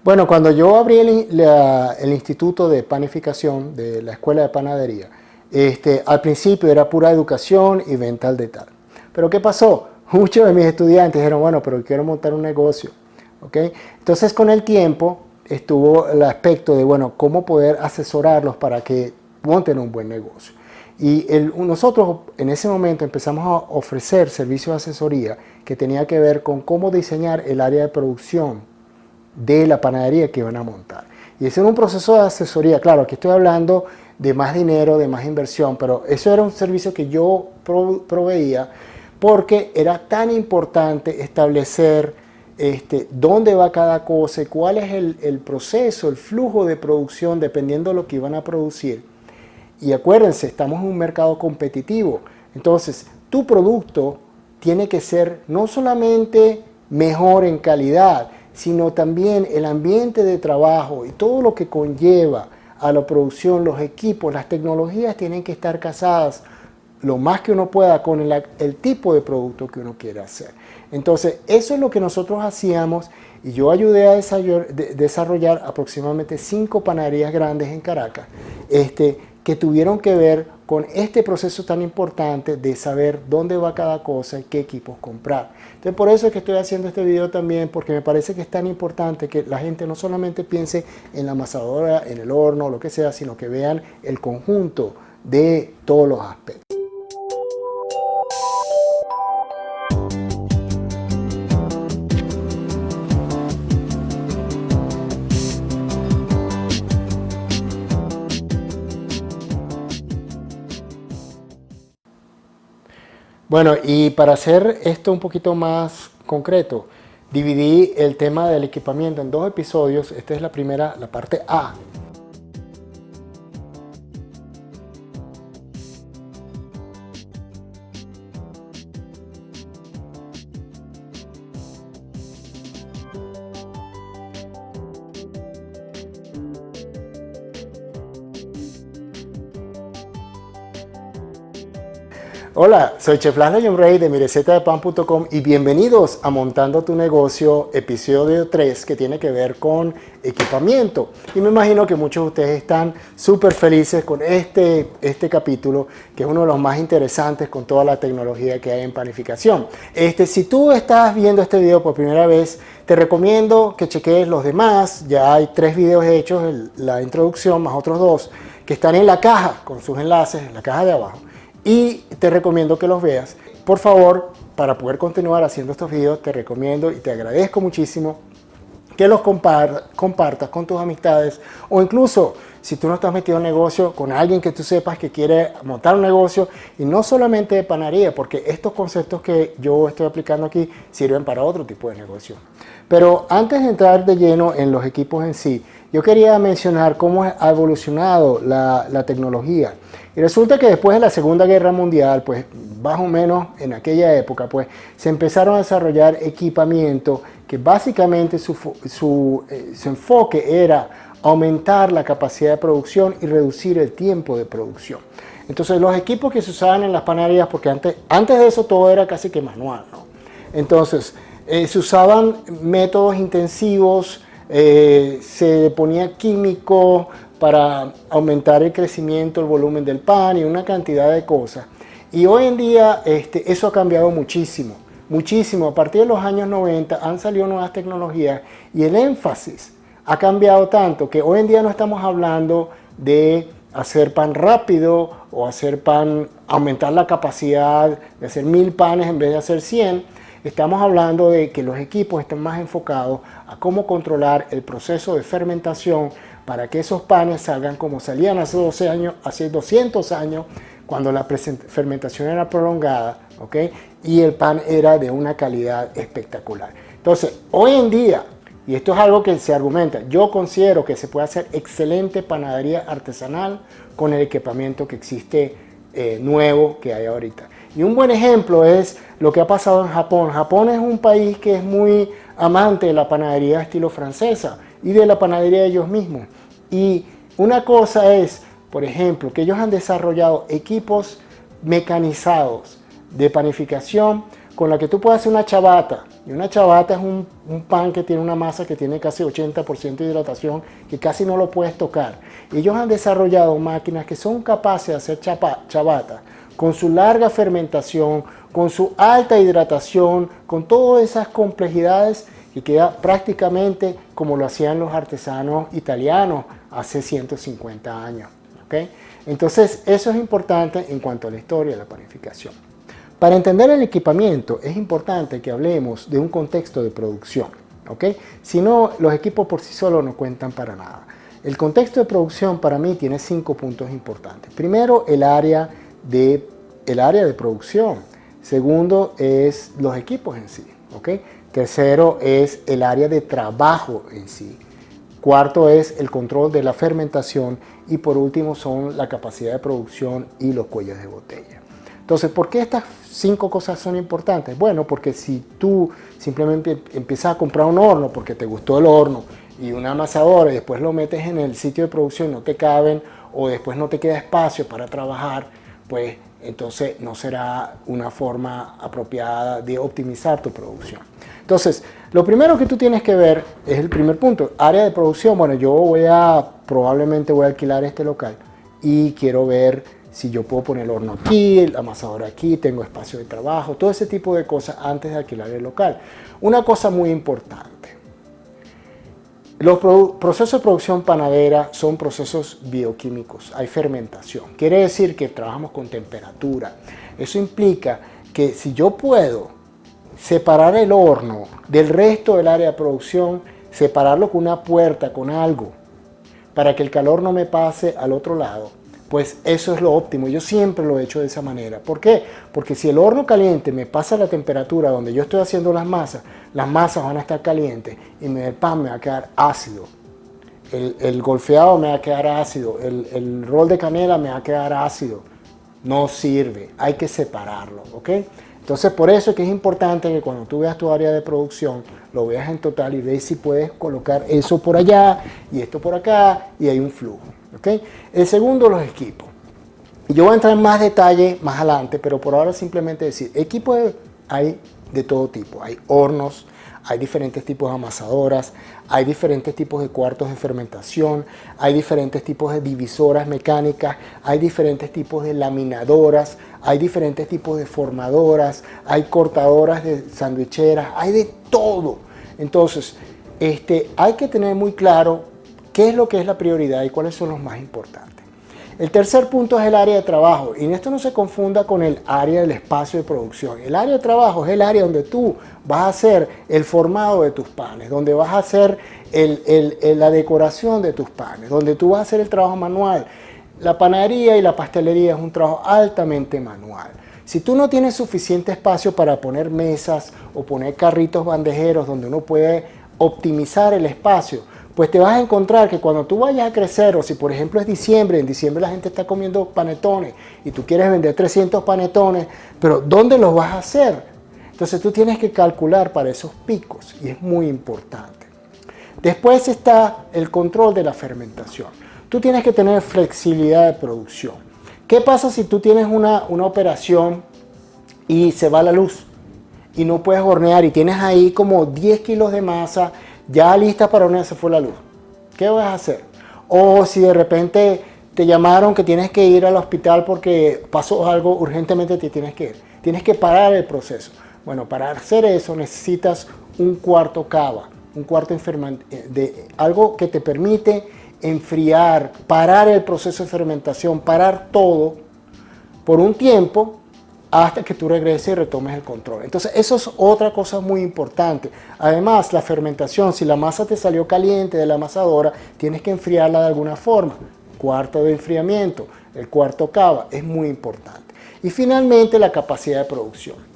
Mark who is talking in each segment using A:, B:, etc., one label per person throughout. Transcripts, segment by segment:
A: Bueno, cuando yo abrí el Instituto de Panificación de la Escuela de Panadería, al principio era pura educación y venta al detalle. Pero ¿qué pasó? Muchos de mis estudiantes dijeron, bueno, pero quiero montar un negocio. ¿Okay? Entonces con el tiempo estuvo el aspecto de, bueno, cómo poder asesorarlos para que monten un buen negocio. Y nosotros en ese momento empezamos a ofrecer servicios de asesoría que tenía que ver con cómo diseñar el área de producción de la panadería que iban a montar. Y ese era un proceso de asesoría. Claro, aquí estoy hablando de más dinero, de más inversión, pero eso era un servicio que yo proveía porque era tan importante establecer dónde va cada cosa, cuál es el proceso, el flujo de producción, dependiendo de lo que iban a producir. Y acuérdense, estamos en un mercado competitivo. Entonces, tu producto tiene que ser no solamente mejor en calidad, sino también el ambiente de trabajo y todo lo que conlleva a la producción, los equipos, las tecnologías tienen que estar casadas lo más que uno pueda con el tipo de producto que uno quiere hacer. Entonces, eso es lo que nosotros hacíamos y yo ayudé a desarrollar aproximadamente 5 panaderías grandes en Caracas, que tuvieron que ver con este proceso tan importante de saber dónde va cada cosa y qué equipos comprar. Entonces, por eso es que estoy haciendo este video también, porque me parece que es tan importante que la gente no solamente piense en la amasadora, en el horno, lo que sea, sino que vean el conjunto de todos los aspectos. Bueno, y para hacer esto un poquito más concreto, dividí el tema del equipamiento en 2 episodios. Esta es la primera, la parte A. Hola, soy Chef Laszlo Rey de mirecetadepan.com y bienvenidos a Montando tu Negocio, episodio 3, que tiene que ver con equipamiento. Y me imagino que muchos de ustedes están súper felices con este capítulo, que es uno de los más interesantes con toda la tecnología que hay en panificación. Si tú estás viendo este video por primera vez, te recomiendo que cheques los demás. Ya hay 3 videos hechos, la introducción más otros 2, que están en la caja con sus enlaces, en la caja de abajo. Y te recomiendo que los veas. Por favor, para poder continuar haciendo estos videos, te recomiendo y te agradezco muchísimo que los compartas con tus amistades, o incluso si tú no estás metido en negocio, con alguien que tú sepas que quiere montar un negocio, y no solamente de panadería, porque estos conceptos que yo estoy aplicando aquí sirven para otro tipo de negocio. Pero antes de entrar de lleno en los equipos en sí, yo quería mencionar cómo ha evolucionado la tecnología. Y resulta que después de la Segunda Guerra Mundial, pues más o menos en aquella época, pues se empezaron a desarrollar equipamiento que básicamente su enfoque era aumentar la capacidad de producción y reducir el tiempo de producción. Entonces los equipos que se usaban en las panaderías, porque antes de eso todo era casi que manual, ¿no? Entonces se usaban métodos intensivos, se ponía químico para aumentar el crecimiento, el volumen del pan y una cantidad de cosas. Y hoy en día eso ha cambiado muchísimo, muchísimo. A partir de los años 90 han salido nuevas tecnologías y el énfasis ha cambiado tanto que hoy en día no estamos hablando de hacer pan rápido o hacer pan, aumentar la capacidad de hacer 1000 panes en vez de hacer 100. Estamos hablando de que los equipos estén más enfocados a cómo controlar el proceso de fermentación para que esos panes salgan como salían hace 12 años, hace 200 años, cuando la fermentación era prolongada, ¿ok? Y el pan era de una calidad espectacular. Entonces, hoy en día, y esto es algo que se argumenta, yo considero que se puede hacer excelente panadería artesanal con el equipamiento que existe nuevo que hay ahorita. Y un buen ejemplo es lo que ha pasado en Japón. Japón es un país que es muy amante de la panadería estilo francesa y de la panadería de ellos mismos. Y una cosa es, por ejemplo, que ellos han desarrollado equipos mecanizados de panificación con la que tú puedes hacer una ciabatta. Y una ciabatta es un pan que tiene una masa que tiene casi 80% de hidratación, que casi no lo puedes tocar. Ellos han desarrollado máquinas que son capaces de hacer ciabatta con su larga fermentación, con su alta hidratación, con todas esas complejidades, y queda prácticamente como lo hacían los artesanos italianos hace 150 años. ¿Okay? Entonces, eso es importante en cuanto a la historia de la panificación. Para entender el equipamiento, es importante que hablemos de un contexto de producción. ¿Okay? Si no, los equipos por sí solos no cuentan para nada. El contexto de producción para mí tiene 5 puntos importantes. Primero, el área de producción. Segundo, es los equipos en sí. ¿Okay? Tercero, es el área de trabajo en sí. Cuarto, es el control de la fermentación. Y por último, son la capacidad de producción y los cuellos de botella. Entonces, ¿por qué estas 5 cosas son importantes? Bueno, porque si tú simplemente empiezas a comprar un horno porque te gustó el horno y una amasadora y después lo metes en el sitio de producción, no te caben o después no te queda espacio para trabajar, pues entonces no será una forma apropiada de optimizar tu producción. Entonces, lo primero que tú tienes que ver es el primer punto, área de producción. Bueno, yo probablemente voy a alquilar este local y quiero ver si yo puedo poner el horno aquí, el amasador aquí, tengo espacio de trabajo, todo ese tipo de cosas antes de alquilar el local. Una cosa muy importante, los procesos de producción panadera son procesos bioquímicos, hay fermentación, quiere decir que trabajamos con temperatura. Eso implica que si yo puedo separar el horno del resto del área de producción, separarlo con una puerta, con algo, para que el calor no me pase al otro lado, pues eso es lo óptimo. Yo siempre lo he hecho de esa manera. ¿Por qué? Porque si el horno caliente me pasa la temperatura donde yo estoy haciendo las masas van a estar calientes y el pan me va a quedar ácido. El golfeado me va a quedar ácido, el rol de canela me va a quedar ácido. No sirve, hay que separarlo, ¿ok? Entonces, por eso es que es importante que cuando tú veas tu área de producción, lo veas en total y veas si puedes colocar eso por allá y esto por acá y hay un flujo, ¿ok? El segundo, los equipos. Yo voy a entrar en más detalle más adelante, pero por ahora simplemente decir, equipos hay de todo tipo. Hay hornos, hay diferentes tipos de amasadoras, hay diferentes tipos de cuartos de fermentación, hay diferentes tipos de divisoras mecánicas, hay diferentes tipos de laminadoras, hay diferentes tipos de formadoras, hay cortadoras de sandwicheras, hay de todo. Entonces, hay que tener muy claro qué es lo que es la prioridad y cuáles son los más importantes. El tercer punto es el área de trabajo, y en esto no se confunda con el área del espacio de producción. El área de trabajo es el área donde tú vas a hacer el formado de tus panes, donde vas a hacer la decoración de tus panes, donde tú vas a hacer el trabajo manual. La panadería y la pastelería es un trabajo altamente manual. Si tú no tienes suficiente espacio para poner mesas o poner carritos bandejeros donde uno puede optimizar el espacio, pues te vas a encontrar que cuando tú vayas a crecer, o si por ejemplo es diciembre, en diciembre la gente está comiendo panetones y tú quieres vender 300 panetones, pero ¿dónde los vas a hacer? Entonces tú tienes que calcular para esos picos y es muy importante. Después está el control de la fermentación. Tú tienes que tener flexibilidad de producción. ¿Qué pasa si tú tienes una operación y se va la luz y no puedes hornear y tienes ahí como 10 kilos de masa ya lista para hornear, se fue la luz? ¿Qué vas a hacer? O si de repente te llamaron que tienes que ir al hospital porque pasó algo, urgentemente te tienes que ir. Tienes que parar el proceso. Bueno, para hacer eso necesitas un cuarto cava, un cuarto de algo que te permite enfriar, parar el proceso de fermentación, parar todo por un tiempo hasta que tú regreses y retomes el control. Entonces, eso es otra cosa muy importante. Además, la fermentación, si la masa te salió caliente de la amasadora, tienes que enfriarla de alguna forma. Cuarto de enfriamiento, el cuarto cava, es muy importante. Y finalmente, la capacidad de producción.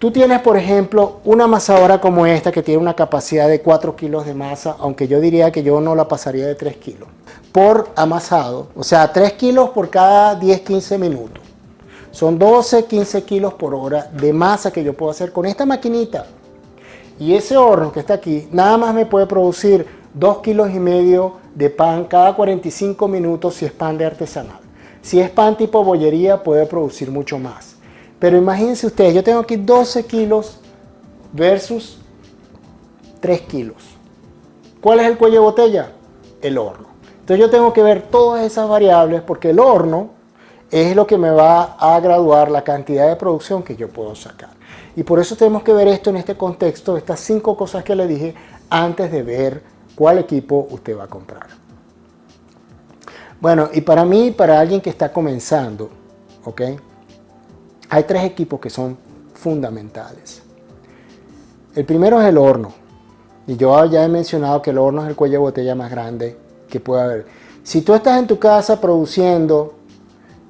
A: Tú tienes, por ejemplo, una amasadora como esta que tiene una capacidad de 4 kilos de masa, aunque yo diría que yo no la pasaría de 3 kilos por amasado, o sea, 3 kilos por cada 10-15 minutos. Son 12-15 kilos por hora de masa que yo puedo hacer con esta maquinita. Y ese horno que está aquí, nada más me puede producir 2,5 kilos de pan cada 45 minutos si es pan de artesanal. Si es pan tipo bollería, puede producir mucho más. Pero imagínense ustedes, yo tengo aquí 12 kilos versus 3 kilos. ¿Cuál es el cuello de botella? El horno. Entonces yo tengo que ver todas esas variables porque el horno es lo que me va a graduar la cantidad de producción que yo puedo sacar. Y por eso tenemos que ver esto en este contexto, estas 5 cosas que le dije antes de ver cuál equipo usted va a comprar. Bueno, y para mí, para alguien que está comenzando, ¿ok? Hay 3 equipos que son fundamentales. El primero es el horno. Y yo ya he mencionado que el horno es el cuello de botella más grande que puede haber. Si tú estás en tu casa produciendo,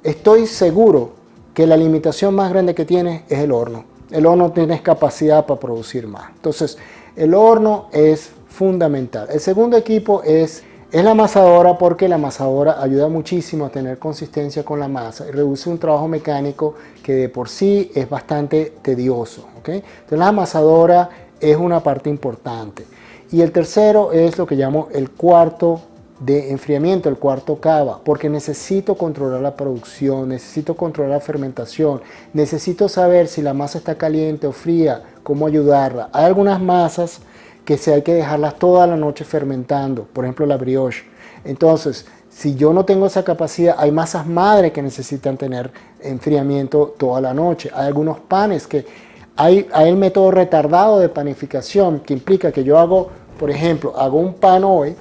A: estoy seguro que la limitación más grande que tienes es el horno. El horno tiene capacidad para producir más. Entonces, el horno es fundamental. El segundo equipo es la amasadora, porque la amasadora ayuda muchísimo a tener consistencia con la masa y reduce un trabajo mecánico que de por sí es bastante tedioso. ¿Okay? Entonces, la amasadora es una parte importante. Y el tercero es lo que llamo el cuarto de enfriamiento, el cuarto cava, porque necesito controlar la producción, necesito controlar la fermentación, necesito saber si la masa está caliente o fría, cómo ayudarla. Hay algunas masas que hay que dejarlas toda la noche fermentando, por ejemplo la brioche. Entonces, si yo no tengo esa capacidad, hay masas madre que necesitan tener enfriamiento toda la noche. Hay algunos panes que hay el método retardado de panificación, que implica que yo hago, por ejemplo, hago un pan hoy,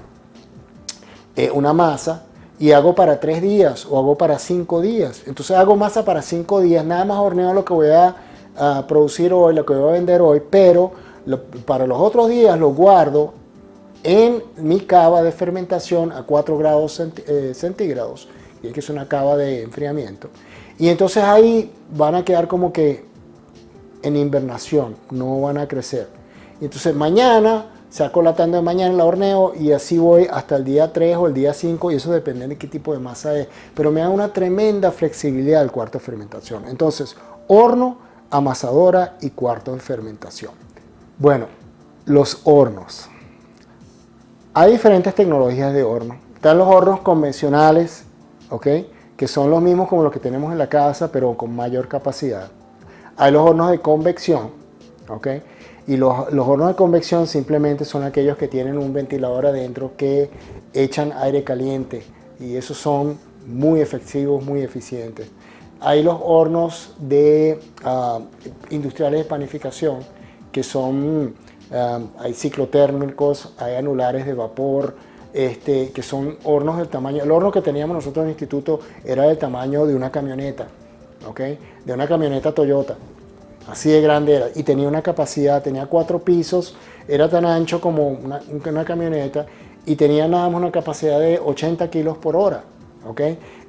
A: una masa, y hago para 3 días o hago para 5 días. Entonces hago masa para 5 días, nada más horneo lo que voy a producir hoy, lo que voy a vender hoy, pero para los otros días lo guardo en mi cava de fermentación a 4 grados centígrados, y que es una cava de enfriamiento. Y entonces ahí van a quedar como que en invernación, no van a crecer. Y entonces mañana saco la tanda de mañana, la horneo y así voy hasta el día 3 o el día 5, y eso depende de qué tipo de masa es. Pero me da una tremenda flexibilidad el cuarto de fermentación. Entonces, horno, amasadora y cuarto de fermentación. Bueno, los hornos. Hay diferentes tecnologías de horno. Están los hornos convencionales, ¿ok? Que son los mismos como los que tenemos en la casa, pero con mayor capacidad. Hay los hornos de convección, ¿ok? Y los hornos de convección simplemente son aquellos que tienen un ventilador adentro que echan aire caliente, y esos son muy efectivos, muy eficientes. Hay los hornos industriales de panificación, que son, hay ciclotérmicos, hay anulares de vapor, que son hornos del tamaño. El horno que teníamos nosotros en el instituto era del tamaño de una camioneta, ¿ok? De una camioneta Toyota. Así de grande era, y tenía una capacidad, tenía 4 pisos, era tan ancho como una camioneta, y tenía nada más una capacidad de 80 kilos por hora, ¿ok?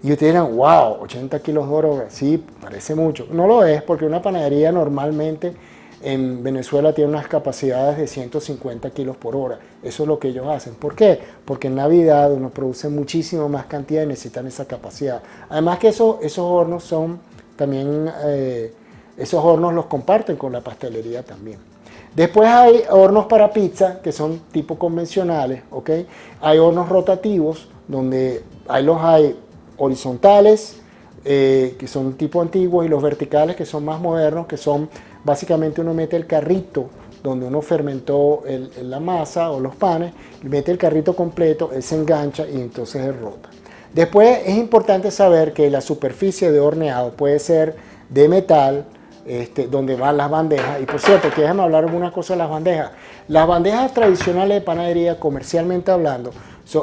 A: Y ustedes dirán, wow, 80 kilos por hora, sí, parece mucho. No lo es, porque una panadería normalmente en Venezuela tiene unas capacidades de 150 kilos por hora. Eso es lo que ellos hacen. ¿Por qué? Porque en Navidad uno produce muchísimo más cantidad y necesitan esa capacidad. Además que esos hornos son también... esos hornos los comparten con la pastelería también. Después hay hornos para pizza, que son tipo convencionales, ¿ok? Hay hornos rotativos, donde hay horizontales, que son tipo antiguos, y los verticales, que son más modernos, que son básicamente uno mete el carrito donde uno fermentó la masa o los panes, mete el carrito completo, él se engancha y entonces él rota. Después es importante saber que la superficie de horneado puede ser de metal, donde van las bandejas. Y por cierto, que déjame hablar una cosa de las bandejas. Las bandejas tradicionales de panadería, comercialmente hablando,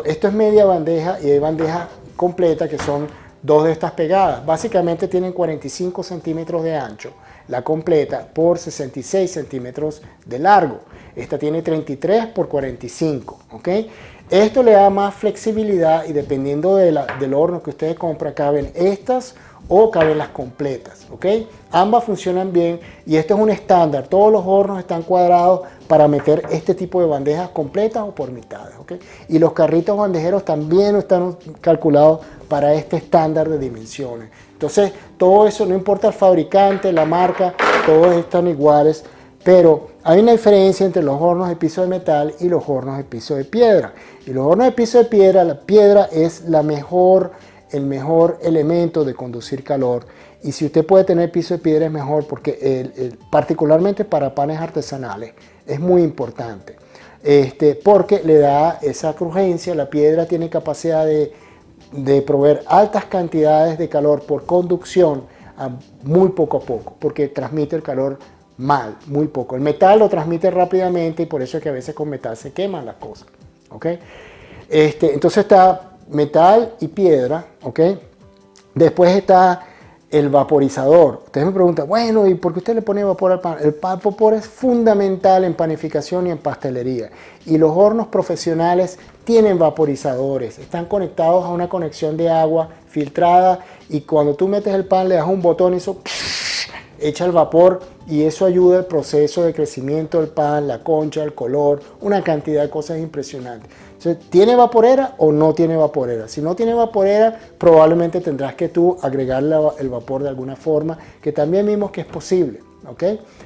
A: esto es media bandeja, y hay bandejas completas que son 2 de estas pegadas. Básicamente tienen 45 centímetros de ancho, la completa, por 66 centímetros de largo. Esta tiene 33 por 45, ¿ok? Esto le da más flexibilidad, y dependiendo del horno que ustedes compran, caben estas o caben las completas, ¿ok? Ambas funcionan bien, y esto es un estándar. Todos los hornos están cuadrados para meter este tipo de bandejas completas o por mitades, ¿ok? Y los carritos bandejeros también están calculados para este estándar de dimensiones. Entonces, todo eso, no importa el fabricante, la marca, todos están iguales, pero hay una diferencia entre los hornos de piso de metal y los hornos de piso de piedra. Y los hornos de piso de piedra, la piedra es la mejor el mejor elemento de conducir calor. Y si usted puede tener piso de piedra es mejor porque particularmente para panes artesanales es muy importante. Porque le da esa crujencia, la piedra tiene capacidad de proveer altas cantidades de calor por conducción muy poco a poco, porque transmite el calor mal, muy poco. El metal lo transmite rápidamente y por eso es que a veces con metal se queman las cosas. ¿Okay? Entonces está metal y piedra, ¿ok? Después está el vaporizador. Ustedes me preguntan, bueno, ¿y por qué usted le pone vapor al pan? El vapor es fundamental en panificación y en pastelería. Y los hornos profesionales tienen vaporizadores. Están conectados a una conexión de agua filtrada y cuando tú metes el pan le das un botón y eso echa el vapor y eso ayuda al proceso de crecimiento del pan, la concha, el color, una cantidad de cosas impresionantes. Entonces, ¿tiene vaporera o no tiene vaporera? Si no tiene vaporera, probablemente tendrás que tú agregarle el vapor de alguna forma, que también vimos que es posible, ¿ok?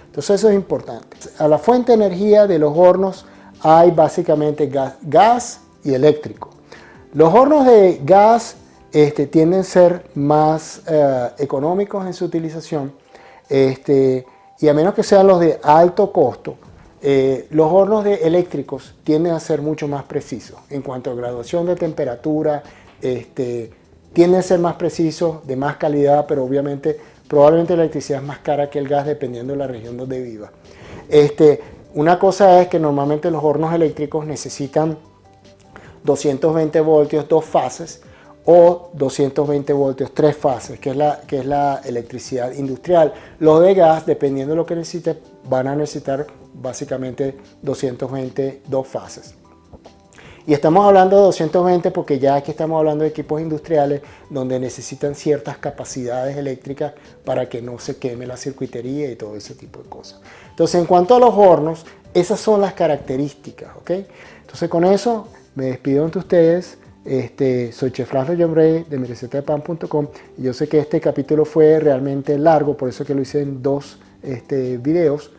A: Entonces eso es importante. A la fuente de energía de los hornos hay básicamente gas y eléctrico. Los hornos de gas tienden a ser más económicos en su utilización, y a menos que sean los de alto costo, los hornos eléctricos tienden a ser mucho más precisos en cuanto a graduación de temperatura, tienden a ser más precisos, de más calidad, pero obviamente probablemente la electricidad es más cara que el gas dependiendo de la región donde viva. Una cosa es que normalmente los hornos eléctricos necesitan 220 voltios, 2 fases, o 220 voltios, 3 fases, que es la electricidad industrial. Los de gas, dependiendo de lo que necesite, van a necesitar básicamente 220, 2 fases. Y estamos hablando de 220 porque ya aquí estamos hablando de equipos industriales donde necesitan ciertas capacidades eléctricas para que no se queme la circuitería y todo ese tipo de cosas. Entonces, en cuanto a los hornos, esas son las características, ¿ok? Entonces, con eso me despido ante ustedes. Soy Chef Laszlo Jambray de mirecetadepan.com y yo sé que este capítulo fue realmente largo, por eso que lo hice en 2 videos.